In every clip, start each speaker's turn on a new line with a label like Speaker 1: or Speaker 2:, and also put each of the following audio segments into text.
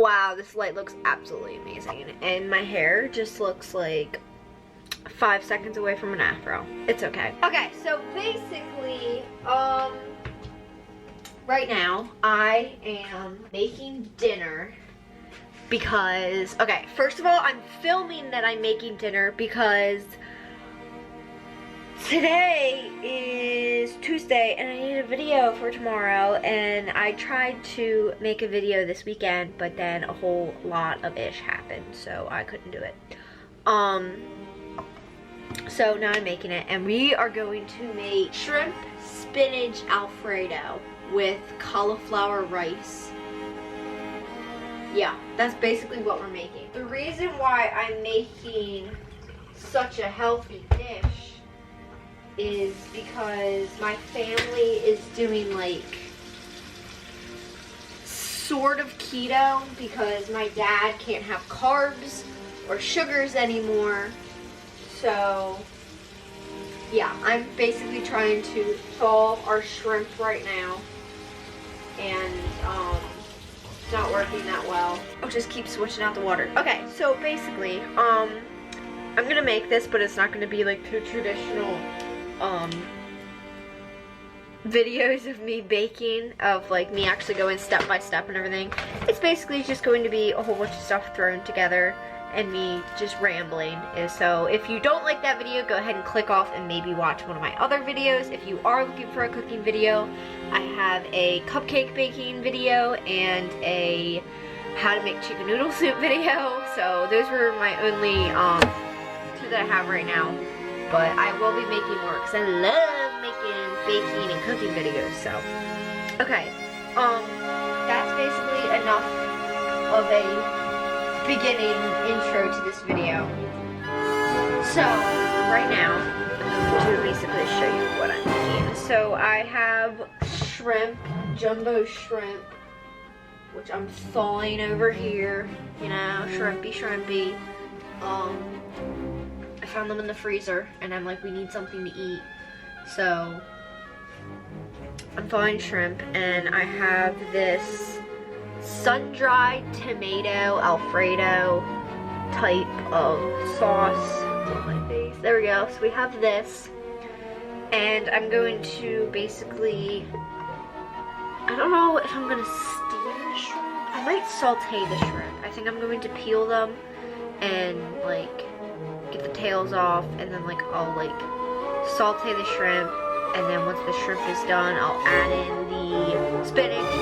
Speaker 1: Wow, this light looks absolutely amazing. And my hair just looks like 5 seconds away from an afro. It's okay. Okay, so basically, right now I am making dinner because, okay, first of all, I'm filming that I'm making dinner because today is Tuesday and I need a video for tomorrow, and I tried to make a video this weekend, but then a whole lot of ish happened, so I couldn't do it. So now I'm making it, and we are going to make shrimp spinach Alfredo with cauliflower rice. Yeah, that's basically what we're making. The reason why I'm making such a healthy dish is because my family is doing like sort of keto because my dad can't have carbs or sugars anymore. So yeah, I'm basically trying to thaw our shrimp right now, and it's not working that well. I'll just keep switching out the water. Okay, so basically, I'm gonna make this, but it's not gonna be like the traditional videos of me baking, of like me actually going step by step and everything. It's basically just going to be a whole bunch of stuff thrown together and me just rambling. So if you don't like that video, go ahead and click off and maybe watch one of my other videos. If you are looking for a cooking video, I have a cupcake baking video and a how to make chicken noodle soup video. So those were my only two that I have right now. But I will be making more because I love making baking and cooking videos. So okay, that's basically enough of a beginning intro to this video. So right now I'm going to basically show you what I'm making. So I have shrimp, jumbo shrimp, which I'm thawing over here, you know, shrimpy. I found them in the freezer and I'm like, we need something to eat. So I'm thawing shrimp, and I have this sun-dried tomato Alfredo type of sauce on my face. There we go. So we have this, and I'm going to basically, I don't know if I'm gonna steam the shrimp. I might saute the shrimp. I think I'm going to peel them and like get the tails off, and then like I'll like saute the shrimp, and then once the shrimp is done, I'll add in the spinach.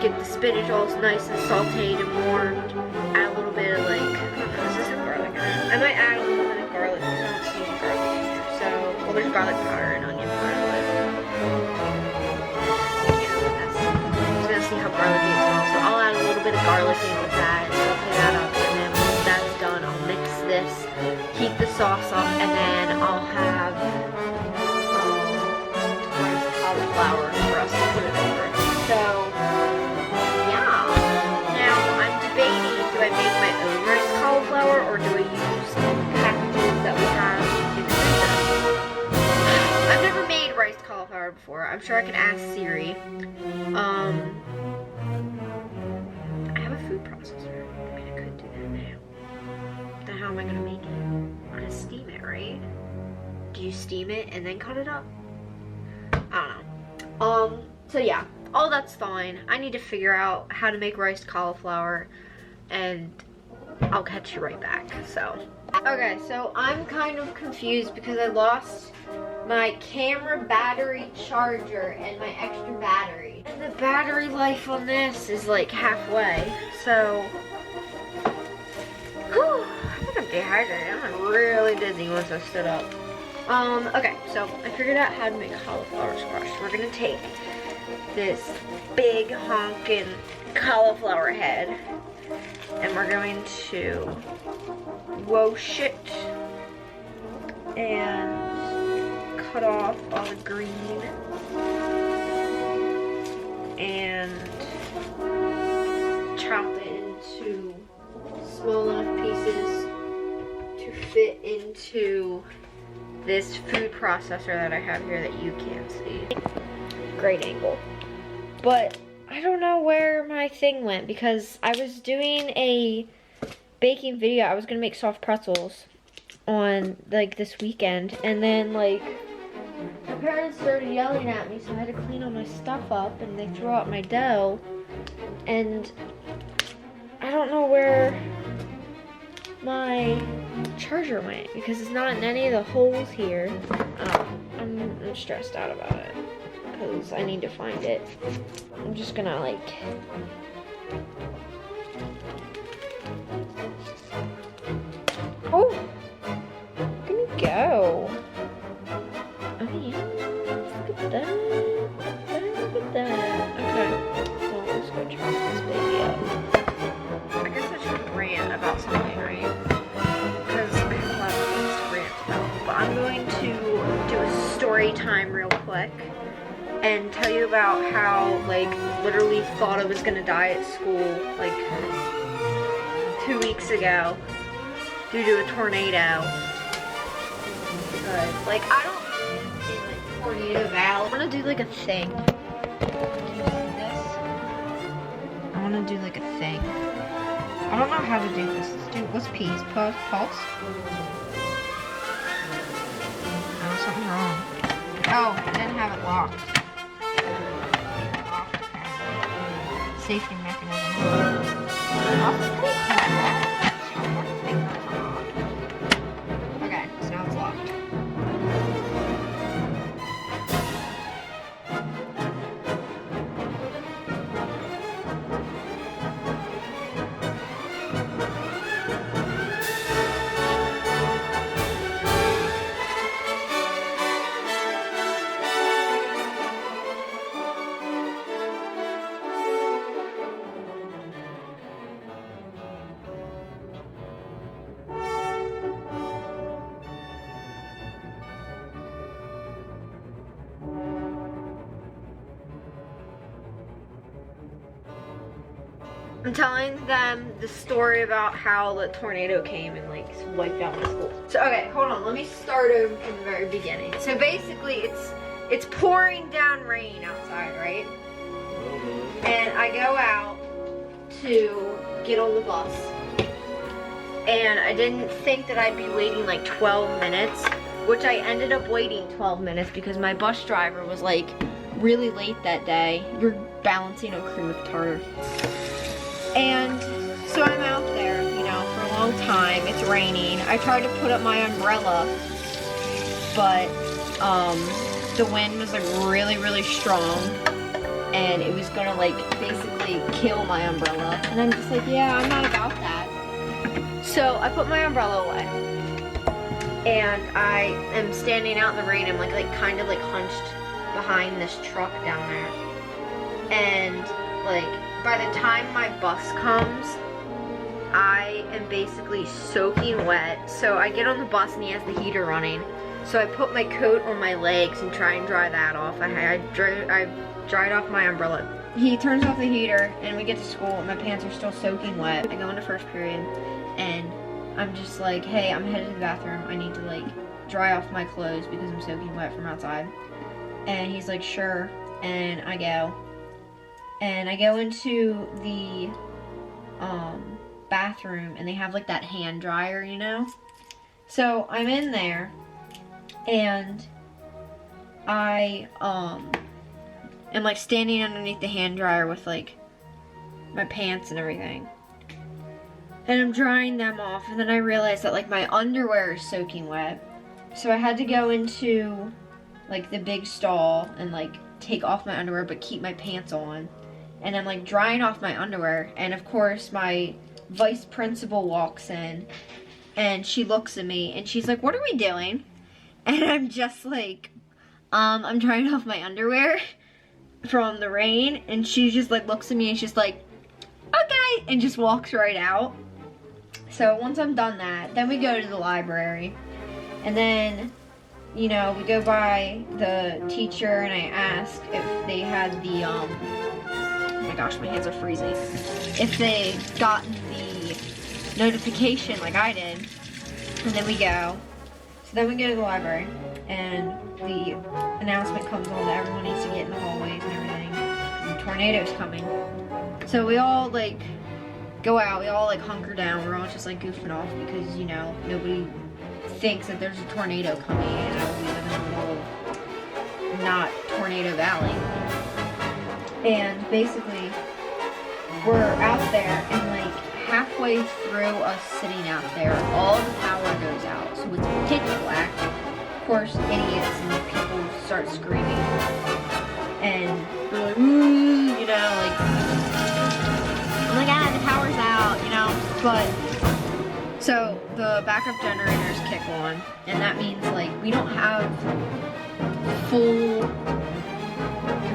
Speaker 1: Get the spinach all nice and sauteed and warmed. Add a little bit of like, I don't know, is this a garlic in it? I might add a little bit of garlic because I don't see any garlic in here. So, well, there's garlic powder and onion powder, but I can't open this. I'm just gonna see how garlic is as well. So I'll add a little bit of garlic in with that and saute that up, and then once that's done, I'll mix this, heat the sauce up, and then I'll have cauliflower for us to put it over. So do I make my own rice cauliflower, or do I use packages that we have in the freezer? I've never made rice cauliflower before. I'm sure I can ask Siri. I have a food processor. I mean, I could do that now. Then how am I gonna make it? I'm gonna steam it, right? Do you steam it and then cut it up? I don't know. So yeah, all that's fine. I need to figure out how to make rice cauliflower, and I'll catch you right back. So okay, so I'm kind of confused because I lost my camera battery charger and my extra battery, and the battery life on this is like halfway. So whew, I think I'm dehydrated. I'm really dizzy once I stood up. Okay, so I figured out how to make cauliflower squash. We're gonna take this big honkin' cauliflower head, and we're going to wash it and cut off all the green and chop it into small enough pieces to fit into this food processor that I have here that you can't see. Great angle. But I don't know where my thing went because I was doing a baking video. I was gonna make soft pretzels on like this weekend, and then like my parents started yelling at me, so I had to clean all my stuff up, and they threw out my dough, and I don't know where my charger went because it's not in any of the holes here. I'm stressed out about it because I need to find it. I'm just gonna like oh, look at me go. Oh yeah, look at that. Look at that. Okay, well, let's go chop this baby up. I guess I should rant about something, right? Because I have a lot of things to rant about. But I'm going to do a story time real quick and tell you about how, like, literally thought I was gonna die at school, like, 2 weeks ago due to a tornado. But, like, I don't live in, like, Tornado Valley. I wanna do, like, a thing. Can you see this? I wanna do, like, a thing. I don't know how to do this. Let's do, what's P's? Pulse? Oh, something's wrong. Oh, I didn't have it locked. Safety mechanism. Okay, so now it's locked. I'm telling them the story about how the tornado came and like wiped out my school. So okay, hold on, let me start over from the very beginning. So basically it's pouring down rain outside, right? And I go out to get on the bus. And I didn't think that I'd be waiting like 12 minutes, which I ended up waiting 12 minutes because my bus driver was like really late that day. You're balancing a cream of tartar. And so I'm out there, you know, for a long time. It's raining. I tried to put up my umbrella, but the wind was like really, really strong, and it was gonna like basically kill my umbrella. And I'm just like, yeah, I'm not about that. So I put my umbrella away, and I am standing out in the rain. I'm like kind of like hunched behind this truck down there, and like by the time my bus comes, I am basically soaking wet. So I get on the bus and he has the heater running. So I put my coat on my legs and try and dry that off. I dried off my umbrella. He turns off the heater and we get to school and my pants are still soaking wet. I go into first period and I'm just like, hey, I'm headed to the bathroom. I need to like dry off my clothes because I'm soaking wet from outside. And he's like, sure. And I go. And I go into the bathroom and they have like that hand dryer, you know? So I'm in there and I am like standing underneath the hand dryer with like my pants and everything. And I'm drying them off and then I realized that like my underwear is soaking wet. So I had to go into like the big stall and like take off my underwear but keep my pants on. And I'm like drying off my underwear, and of course my vice principal walks in and she looks at me and she's like, what are we doing? And I'm just like, I'm drying off my underwear from the rain. And she just like looks at me and she's like, okay, and just walks right out. So once I'm done that, then we go to the library, and then, you know, we go by the teacher and I ask if they had the oh my gosh, my hands are freezing. If they gotten the notification like I did, and then we go. So then we go to the library, and the announcement comes on that everyone needs to get in the hallways and everything. The tornado's coming. So we all like go out, we all like hunker down, we're all just like goofing off because, you know, nobody thinks that there's a tornado coming. You know, we live in a little not tornado valley. And basically we're out there and like halfway through us sitting out there, all the power goes out. So it's pitch black. Of course, idiots and people start screaming. And they're like, ooh, you know, like, oh my god, the power's out, you know? But, so the backup generators kick on, and that means, like, we don't have full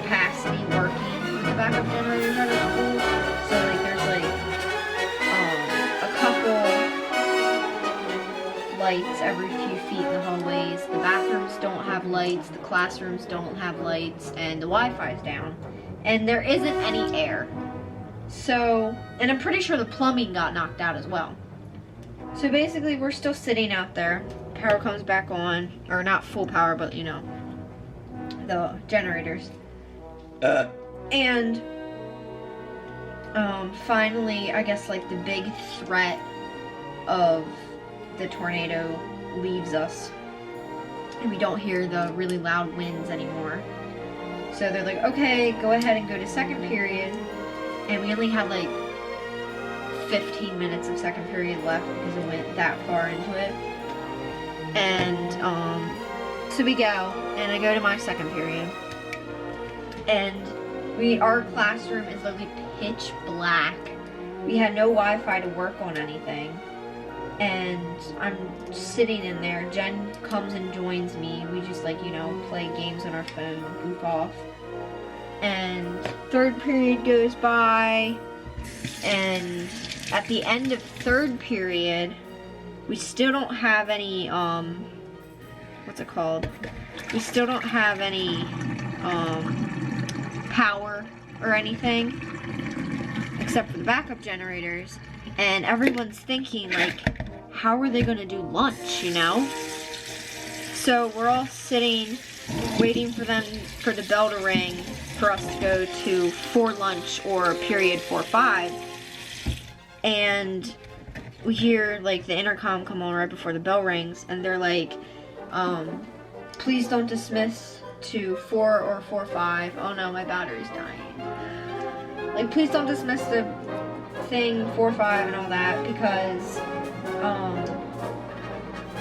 Speaker 1: capacity working with the backup generators at our school. So, like, there's, like, a couple lights every few feet in the hallways. The bathrooms don't have lights, the classrooms don't have lights, and the Wi-Fi's down. And there isn't any air. So, and I'm pretty sure the plumbing got knocked out as well. So basically we're still sitting out there. Power comes back on, or not full power, but you know, the generators. And finally, I guess like the big threat of the tornado leaves us. And we don't hear the really loud winds anymore. So they're like, okay, go ahead and go to second period. And we only had like 15 minutes of second period left because it went that far into it. And so we go, and I go to my second period. And our classroom is literally pitch black. We had no Wi-Fi to work on anything. And I'm sitting in there. Jen comes and joins me. We just like, you know, play games on our phone, goof off. And third period goes by, and at the end of third period, we still don't have any, what's it called? We still don't have any, power or anything, except for the backup generators. And everyone's thinking, like, how are they gonna do lunch, you know? So we're all sitting, waiting for the bell to ring for us to go to for lunch or period 4-5. And we hear, like, the intercom come on right before the bell rings, and they're like, please don't dismiss to 4 or 4-5. Oh no, my battery's dying. Like, please don't dismiss the thing 4-5 and all that because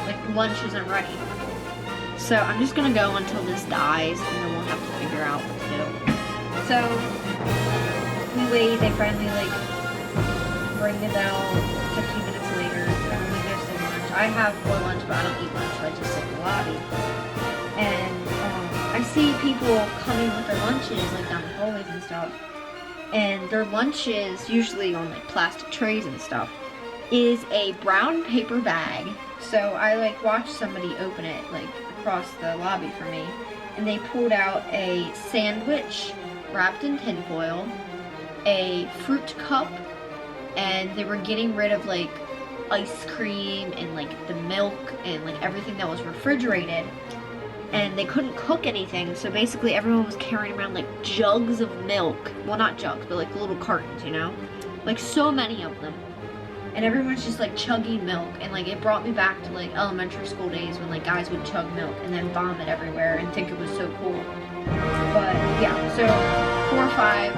Speaker 1: like lunch isn't ready. So I'm just gonna go until this dies and then we'll have to figure out what to do. So we wait, they finally like ring the bell 15 minutes later, everyone goes to lunch. I have more lunch but I don't eat lunch, so I just sit in the lobby. And I see people coming with their lunches like down the hallways and stuff. And their lunches, usually on like plastic trays and stuff, is a brown paper bag. So I like watched somebody open it like across the lobby from me, and they pulled out a sandwich wrapped in tinfoil, a fruit cup, and they were getting rid of like ice cream and like the milk and like everything that was refrigerated. And they couldn't cook anything, so basically everyone was carrying around like jugs of milk. Well, not jugs, but like little cartons, you know? Like so many of them. And everyone's just like chugging milk, and like it brought me back to like elementary school days when like guys would chug milk and then vomit everywhere and think it was so cool. But yeah, so 4-5,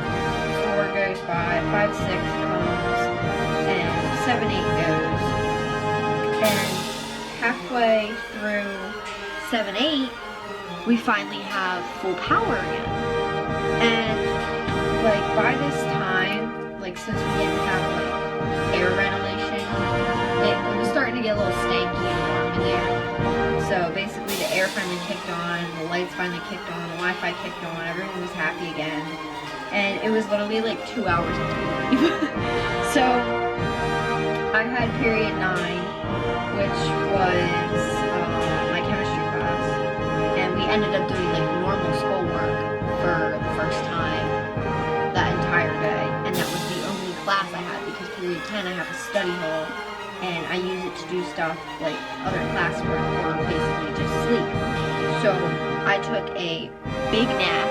Speaker 1: 4 goes by, 5-6 comes, and 7-8 goes. And halfway through 7-8, we finally have full power again. And like by this time, like since we didn't have like air ventilation, it was starting to get a little stanky and warm in there. So basically the air finally kicked on, the lights finally kicked on, the Wi-Fi kicked on, everyone was happy again. And it was literally like 2 hours into leave. So I had period 9, which was my chemistry class. And we ended up doing like normal schoolwork for the first time that entire day. And that was the only class I had because period 10 I have a study hall and I use it to do stuff like other classwork or basically just sleep. So I took a big nap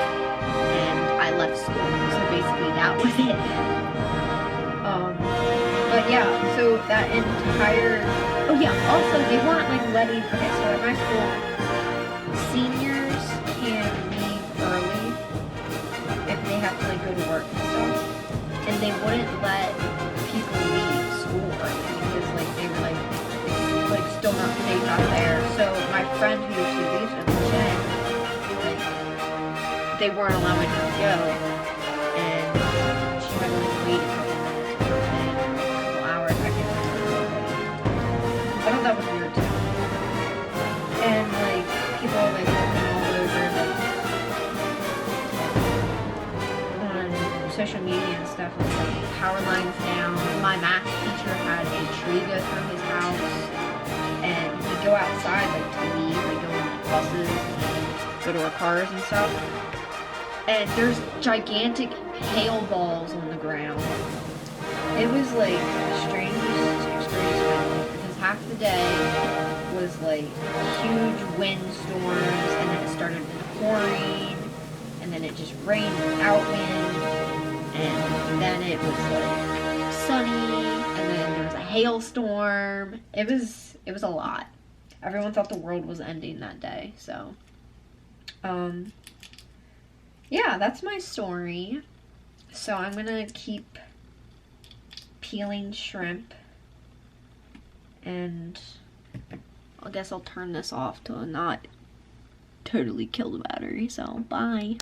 Speaker 1: and I I left school. So basically that was it. But yeah, so that entire, oh yeah, also they weren't like letting, okay, so at my school, seniors can leave early if they have to like go to work and stuff, and they wouldn't let people leave school early because like they were like still not safe out there. So my friend who usually leaves with me, Jen, like they weren't allowing her to go, and she had to like wait a couple minutes or something, a couple hours. I can't remember. I thought that was weird too. And like people were like looking all over like on social media and stuff. It was like power lines down. My math teacher had a tree go through his house, and he'd go outside like to leave, like go on like, buses and go to our cars and stuff. And there's gigantic hail balls on the ground. It was like the strangest experience because half the day was like huge windstorms, and then it started pouring, and then it just rained without wind, and then it was like sunny, and then there was a hailstorm. It was a lot. Everyone thought the world was ending that day. So yeah, that's my story. So I'm gonna keep peeling shrimp, and I guess I'll turn this off to not totally kill the battery. So bye.